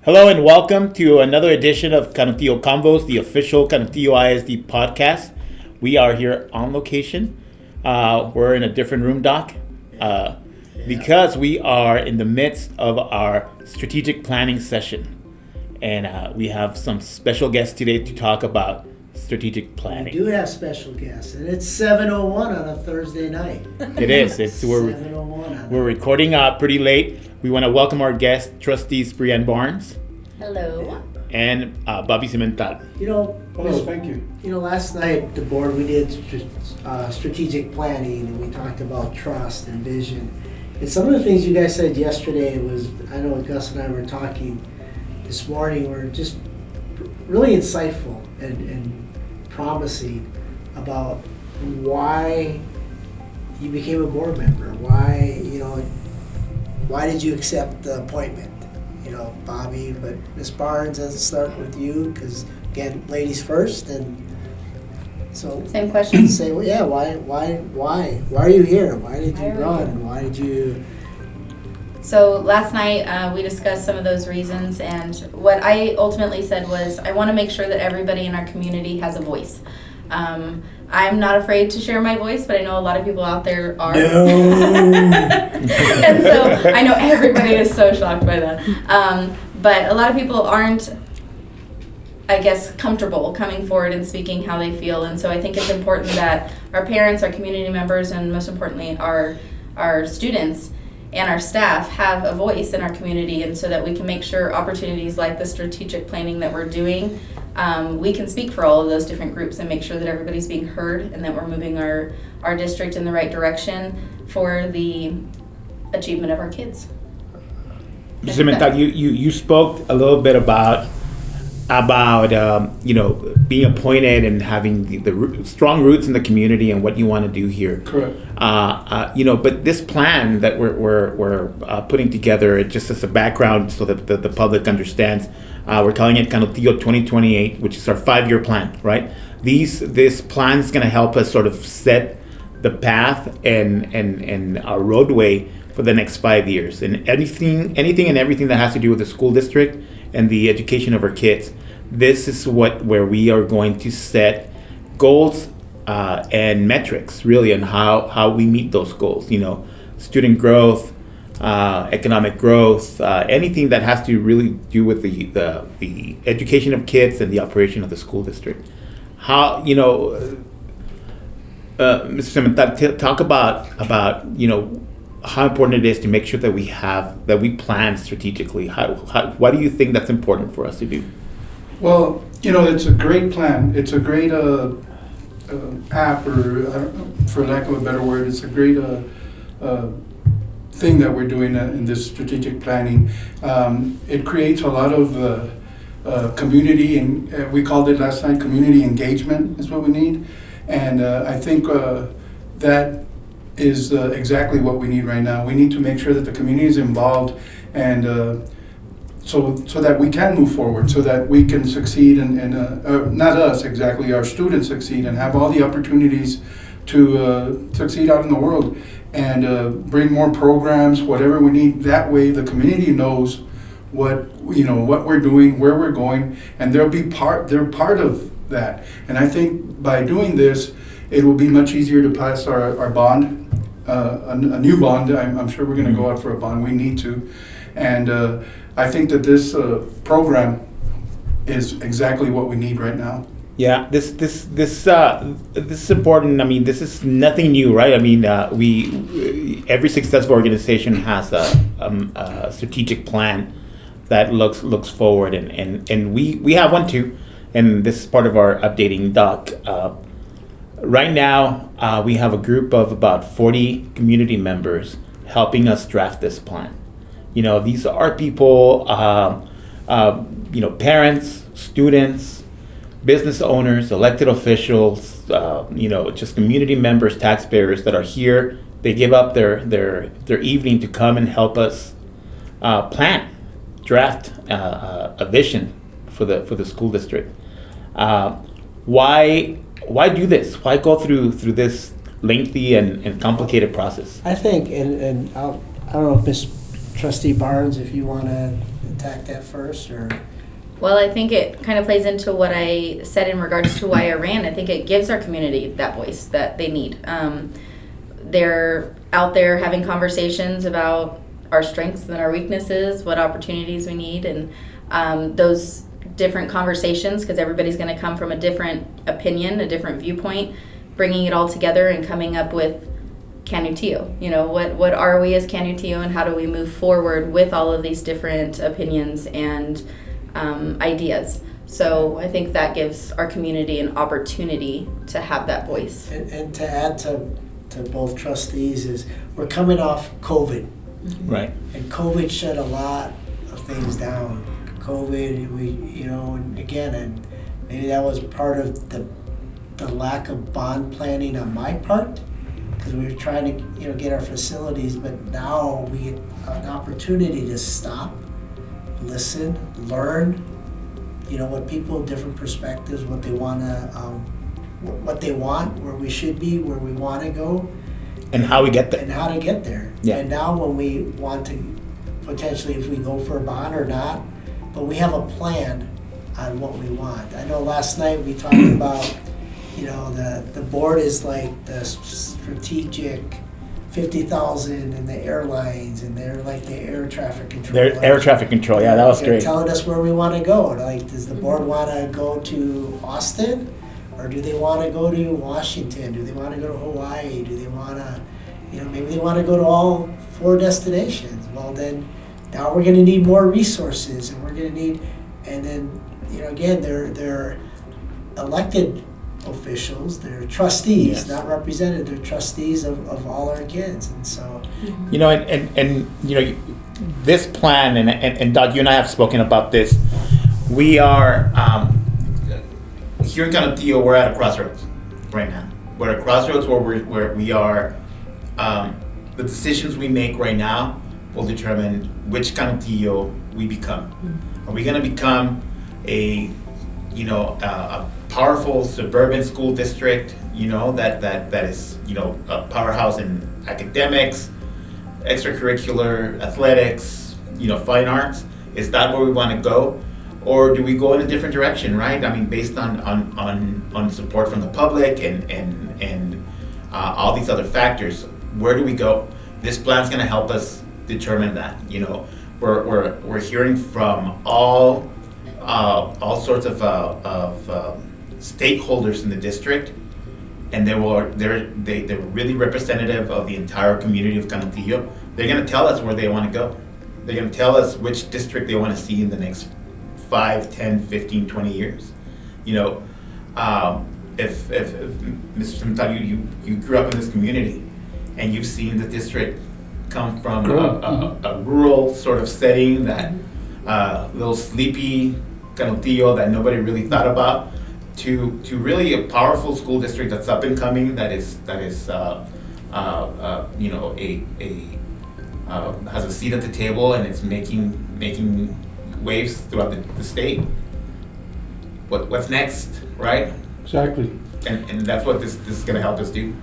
Hello and welcome to another edition of Canutillo Convos, the official Canutillo ISD podcast. We are here on location. We're in a different room, Doc, because we are in the midst of our strategic planning session. And we have some special guests today to talk about strategic We planning. do have special guests, and it's 7:01 on a Thursday night. It is. We're 7:01 we're recording pretty late. We want to welcome our guests, trustees Breanne Barnes Hello. and Bobby Simental. Thank you. Last night, the board, we did strategic planning, and we talked about trust and vision. And some of the things you guys said yesterday was, I know Gus and I were talking this morning, were just really insightful and promising about why you became a board member. Why did you accept the appointment? Bobby, but Ms. Barnes, let's start with you, because again, ladies first, and so Same question. say, well, yeah, why are you here? Why did you run? Why did you? So last night we discussed some of those reasons, and what I ultimately said was I want to make sure that everybody in our community has a voice. I'm not afraid to share my voice, but I know a lot of people out there are. No. And so I know everybody is so shocked by that. But a lot of people aren't, I guess, comfortable coming forward and speaking how they feel. And so I think it's important that our parents, our community members, and most importantly, our students and our staff have a voice in our community, and so that we can make sure opportunities like the strategic planning that we're doing, we can speak for all of those different groups and make sure that everybody's being heard and that we're moving our district in the right direction for the achievement of our kids. Simental, you spoke a little bit about being appointed and having the strong roots in the community and what you want to do here. Correct. But this plan that we're putting together, just as a background so that the public understands, we're calling it Canutillo 2028, which is our 5-year plan, right? This plan is going to help us sort of set the path and our roadway for the next 5 years, and anything and everything that has to do with the school district and the education of our kids. This is where we are going to set goals and metrics, really, on how we meet those goals. Student growth, economic growth, anything that has to really do with the education of kids and the operation of the school district. Mr. Simental, talk about how important it is to make sure that we plan strategically. Why do you think that's important for us to do? Well, it's a great plan. It's a great app, or for lack of a better word, it's a great thing that we're doing in this strategic planning. It creates a lot of community, and we called it last night community engagement is what we need. And I think that is exactly what we need right now. We need to make sure that the community is involved, and so that we can move forward, so that we can succeed, and not us exactly, our students succeed and have all the opportunities to succeed out in the world, and bring more programs, whatever we need. That way the community knows what we're doing, where we're going, and they're part of that. And I think by doing this, it will be much easier to pass our bond, a new bond. I'm sure we're going to go out for a bond. We need to. And I think that this program is exactly what we need right now. Yeah, this is important. I mean, this is nothing new, right? I mean, every successful organization has a strategic plan that looks forward, and we have one too. And this is part of our updating doc. Right now, we have a group of about 40 community members helping us draft this plan. These are people, parents, students, business owners, elected officials, just community members, taxpayers that are here. They give up their evening to come and help us draft a vision for the school district. Why do this? Why go through this lengthy and complicated process? I think, and I don't know if Ms. Trustee Barnes, if you want to attack that first, or? Well, I think it kind of plays into what I said in regards to why I ran. I think it gives our community that voice that they need. They're out there having conversations about our strengths and our weaknesses, what opportunities we need, and those different conversations, because everybody's going to come from a different opinion, a different viewpoint, bringing it all together and coming up with Canutillo. You know, what are we as Canutillo, and how do we move forward with all of these different opinions and ideas. So I think that gives our community an opportunity to have that voice. And to add to both trustees is we're coming off COVID. Right. And COVID shut a lot of things down. COVID, and again, and maybe that was part of the lack of bond planning on my part, because we were trying to, get our facilities, but now we get an opportunity to stop, listen, learn, what people, different perspectives, what they want to, what they want, where we should be, where we want to go. And how we get there. And how to get there. Yeah. And now when we want to, potentially if we go for a bond or not, but we have a plan on what we want. I know last night we talked about, the board is like the strategic 50,000 and the airlines, and they're like the air traffic control. Air traffic control, yeah, that was They're great. telling us where we want to go. Like, does the board want to go to Austin? Or do they want to go to Washington? Do they want to go to Hawaii? Do they want to, maybe they want to go to all 4 destinations. Well, then now we're going to need more resources, and we're going to need, and then, again, they're elected officials, they're trustees, Yes. not represented, they're trustees of all our kids. And so, this plan, and Doug, you and I have spoken about this. We are, here in Canutillo, we're at a crossroads right now. We're at a crossroads where we are, the decisions we make right now will determine which Canutillo we become. Are we going to become a powerful suburban school district, that is, a powerhouse in academics, extracurricular, athletics, fine arts? Is that where we want to go? Or do we go in a different direction, right? I mean, based on support from the public and all these other factors, where do we go? This plan's going to help us determine that. We're hearing from all sorts of stakeholders in the district, and they're really representative of the entire community of Canutillo. They're going to tell us where they want to go. They're going to tell us which district they want to see in the next 5, 10, 15, 20 years. If Mr. Simental, you grew up in this community, and you've seen the district come from a rural sort of setting, that little sleepy Canutillo that nobody really thought about, to really a powerful school district that's up and coming, that has a seat at the table, and it's making waves throughout the state. What's next, right? Exactly. And that's what this is going to help us do.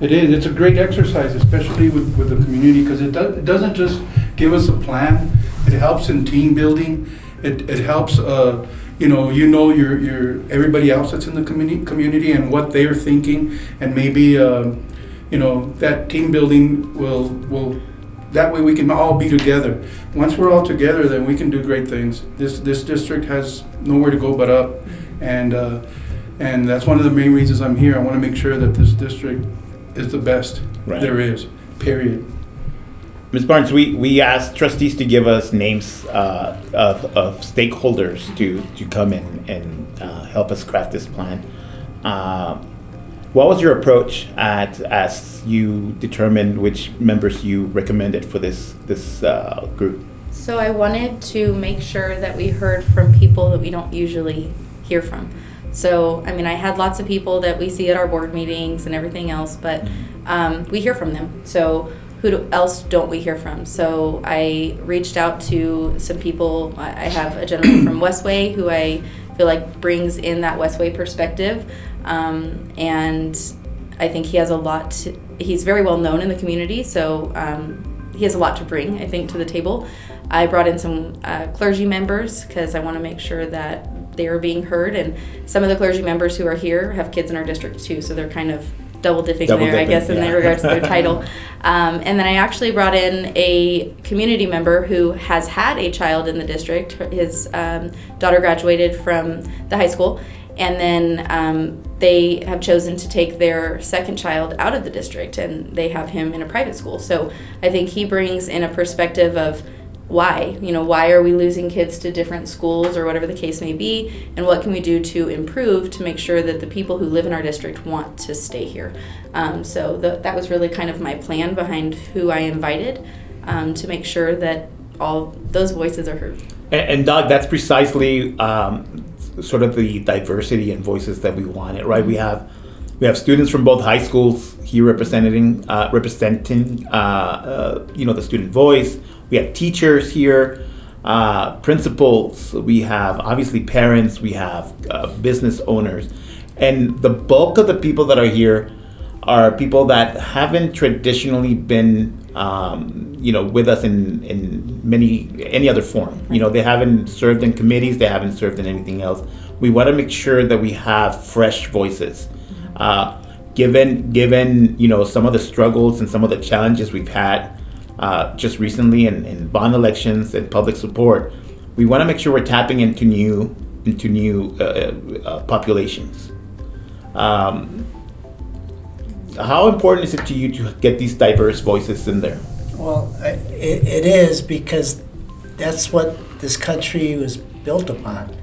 It is. It's a great exercise, especially with the community, because it doesn't just give us a plan. It helps in team building. It helps, your everybody else that's in the community and what they're thinking, and maybe that team building will. That way we can all be together. Once we're all together, then we can do great things. This district has nowhere to go but up, and that's one of the main reasons I'm here. I want to make sure that this district is the best there is, period. Ms. Barnes, we asked trustees to give us names of stakeholders to come in and help us craft this plan. What was your approach as you determined which members you recommended for this group? So I wanted to make sure that we heard from people that we don't usually hear from. So, I mean, I had lots of people that we see at our board meetings and everything else, but we hear from them. So who else don't we hear from? So I reached out to some people. I have a gentleman from Westway who I feel like brings in that Westway perspective. And I think he has a lot he's very well known in the community, so he has a lot to bring, I think, to the table. I brought in some clergy members because I want to make sure that they're being heard, and some of the clergy members who are here have kids in our district too, so they're kind of double dipping there, I guess, in regards to their title. And then I actually brought in a community member who has had a child in the district. His daughter graduated from the high school, and then they have chosen to take their second child out of the district, and they have him in a private school. So I think he brings in a perspective of why are we losing kids to different schools or whatever the case may be, and what can we do to improve to make sure that the people who live in our district want to stay here. So that was really kind of my plan behind who I invited, to make sure that all those voices are heard. And Doug, that's precisely sort of the diversity and voices that we wanted, right? We have students from both high schools here representing the student voice. We have teachers here, principals. We have obviously parents. We have business owners, and the bulk of the people that are here are people that haven't traditionally been, with us in any other form. They haven't served in committees. They haven't served in anything else. We want to make sure that we have fresh voices. Given some of the struggles and some of the challenges we've had just recently in bond elections and public support, we want to make sure we're tapping into new populations. How important is it to you to get these diverse voices in there? Well, it is, because that's what this country was built upon.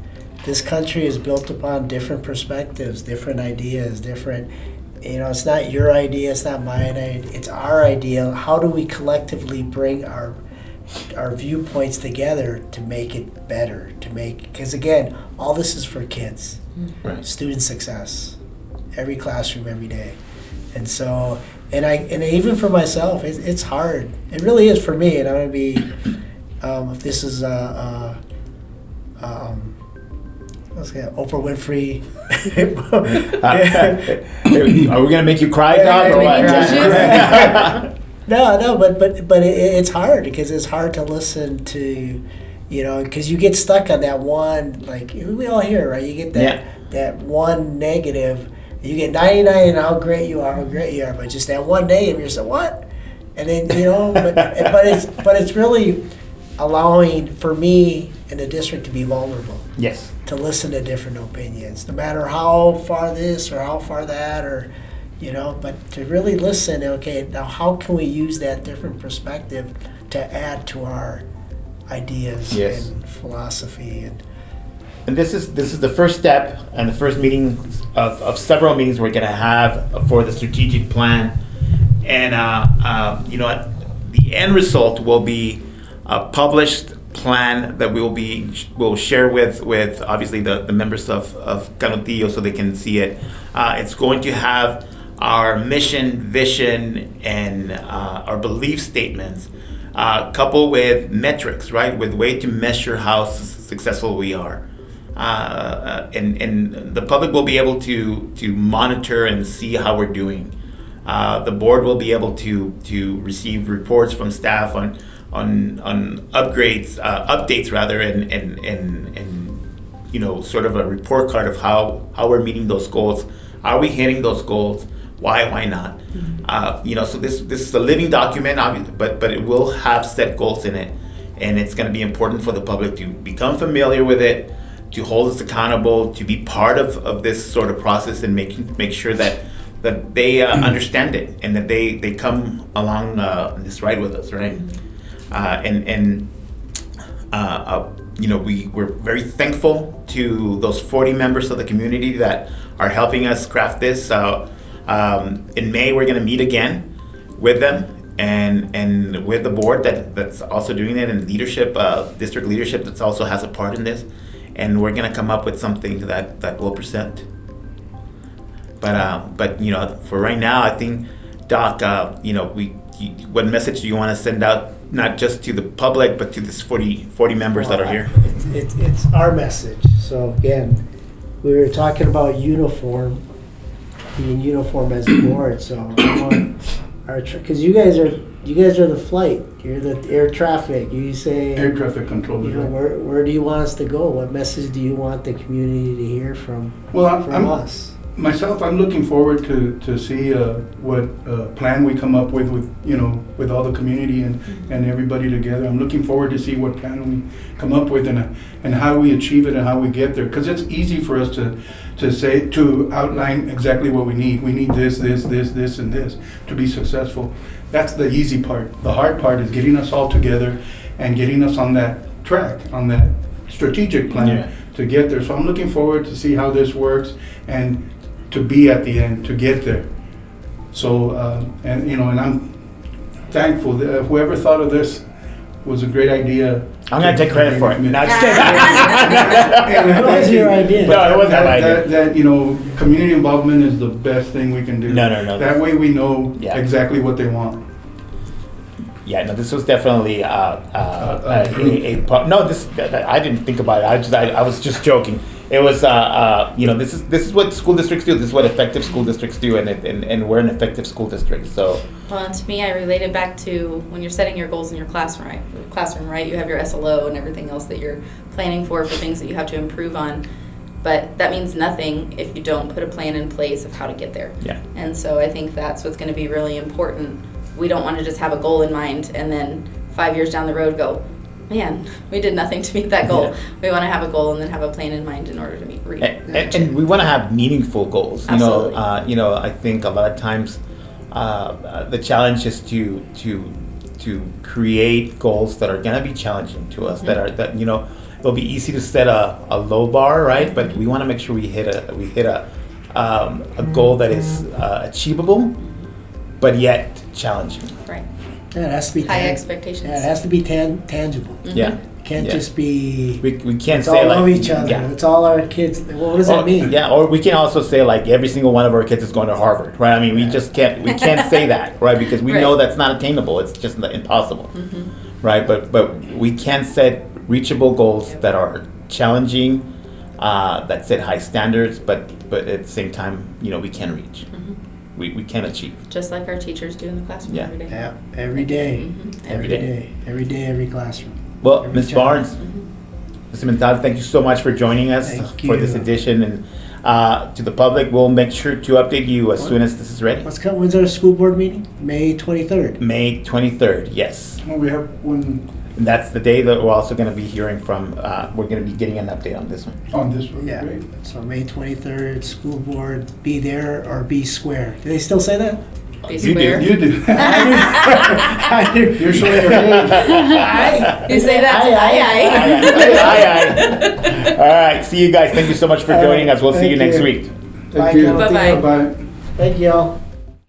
This country is built upon different perspectives, different ideas, different, it's not your idea, it's not mine idea, it's our idea. How do we collectively bring our viewpoints together to make it better, because again, all this is for kids, right. Student success, every classroom, every day. And so, and even for myself, it's hard. It really is for me, and I'm gonna be, if this is Oprah Winfrey. Are we gonna make you cry, Doc, or what? No, but it's hard, because it's hard to listen to, because you get stuck on that one, like we all hear, right? You get that one negative. You get 99 and how great you are, but just that one negative, you're so what? And then but it's really allowing for me in the district to be vulnerable. Yes. To listen to different opinions, no matter how far this or how far that, or but to really listen. Okay, now how can we use that different perspective to add to our ideas and philosophy And this is the first step and the first meeting of several meetings we're going to have for the strategic plan. And the end result will be a published plan that we'll share with obviously the members of Canutillo so they can see it. It's going to have our mission, vision, and our belief statements, coupled with metrics, right? With way to measure how successful we are. And the public will be able to monitor and see how we're doing. The board will be able to receive reports from staff on updates rather, and sort of a report card of how we're meeting those goals. Are we hitting those goals? Why not? Mm-hmm. So this is a living document, obviously, but it will have set goals in it, and it's going to be important for the public to become familiar with it, to hold us accountable, to be part of this sort of process, and make sure that they understand it, and that they come along this ride with us, right? We're very thankful to those 40 members of the community that are helping us craft this. In May, we're going to meet again with them and with the board that's also doing it, and leadership, district leadership that also has a part in this. And we're gonna come up with something that we'll present. But for right now, I think, Doc, what message do you want to send out, not just to the public, but to this 40 members that are here? It's our message. So again, we were talking about being uniform as a board. So I want because you guys are you guys are the flight. You're the air traffic. You say, Air traffic controller. you know, where do you want us to go? What message do you want the community to hear from us? Myself, I'm looking forward to see what plan we come up with with all the community and everybody together. I'm looking forward to see what plan we come up with and how we achieve it and how we get there. Because it's easy for us to outline exactly what we need. We need this, and this to be successful. That's the easy part. The hard part is getting us all together and getting us on that track, on that strategic plan to get there. So I'm looking forward to see how this works and to be at the end, to get there. So, and I'm thankful that whoever thought of this was a great idea. I'm going to take credit for it. No, just It was your idea. No, it wasn't my idea. That community involvement is the best thing we can do. No. That way we know exactly what they want. Yeah, no, this was definitely no. This I didn't think about it. I was just joking. It was this is what school districts do. This is what effective school districts do, and we're an effective school district. So. Well, to me, I related back to when you're setting your goals in your classroom, right? You have your SLO and everything else that you're planning for things that you have to improve on. But that means nothing if you don't put a plan in place of how to get there. Yeah. And so I think that's what's going to be really important. We don't want to just have a goal in mind and then 5 years down the road go, man, we did nothing to meet that goal. Yeah. We want to have a goal and then have a plan in mind in order to reach. And we want to have meaningful goals. Absolutely. I think a lot of times the challenge is to create goals that are going to be challenging to us. Mm-hmm. It'll be easy to set a low bar, right? But we want to make sure we hit a goal that is achievable, but yet challenging. Right. Yeah, it has to be high expectations. Yeah, it has to be tangible. Mm-hmm. Yeah. It can't just be. We can't say all love each other. Yeah. It's all our kids. Well, what does that mean? Yeah, or we can also say like every single one of our kids is going to Harvard, right? I mean, we just can't. We can't say that, right? Because we know that's not attainable. It's just impossible, right? But we can set reachable goals that are challenging, that set high standards, but at the same time, we can reach. We can achieve. Just like our teachers do in the classroom every day. Yeah, every day. Mm-hmm. Every day. Every day, every classroom. Well, Ms. Barnes, Ms. Simental, thank you so much for joining us for this edition. And to the public, we'll make sure to update you as soon as this is ready. When's our school board meeting? May 23rd. May 23rd, yes. Well, we have one. And that's the day that we're also going to be hearing from, we're going to be getting an update on this one. On this one, yeah. Great. So May 23rd, school board, be there or be square. Do they still say that? Be square. You do. I do. You're showing your age. You say that to aye. All right, see you guys. Thank you so much for joining us. We'll see you next week. Bye. Thank you. Bye-bye. Bye. Thank you all.